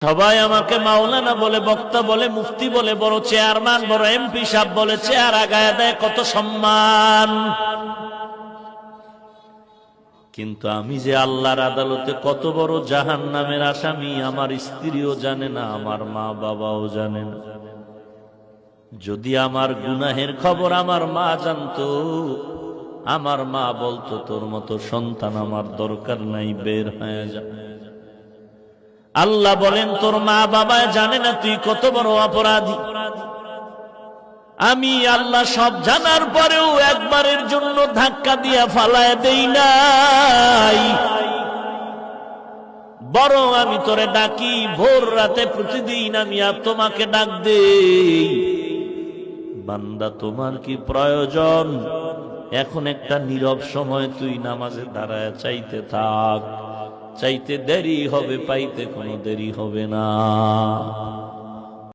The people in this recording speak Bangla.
সবাই আমাকে মাওলানা বলে, বক্তা বলে, মুফতি বলে, বড় চেয়ারম্যান, বড় এমপি সাহেব বলে, চেয়ার আগায় দেয়, কত সম্মান। কিন্তু আমি যে আল্লাহর আদালতে কত বড় জাহান্নামের আসামি আমার স্ত্রীও জানে না, আমার মা বাবাও জানে না। যদি আমার গুনাহের খবর আমার মা জানতো, আমার মা বলতো তোর মতো সন্তান আমার দরকার নাই, বের হয়ে যা। আল্লাহ বলেন তোর মা বাবা জানে না তুই কত বড় অপরাধী। আমি আল্লাহ সব জানার পরেও একবারের জন্য ধাক্কা দিয়া ফালায় দেই নাই, বরং আমি তোরে ডাকি ভোর রাতে, প্রতিদিন আমি তোমাকে ডাক দেই, বান্দা তোমার কি প্রয়োজন? এখন একটা নীরব সময় তুই নামাজে দাঁড়ায় চাইতে থাক, চাইতে দেরি হবে, পাইতে কোনো দেরি হবে না।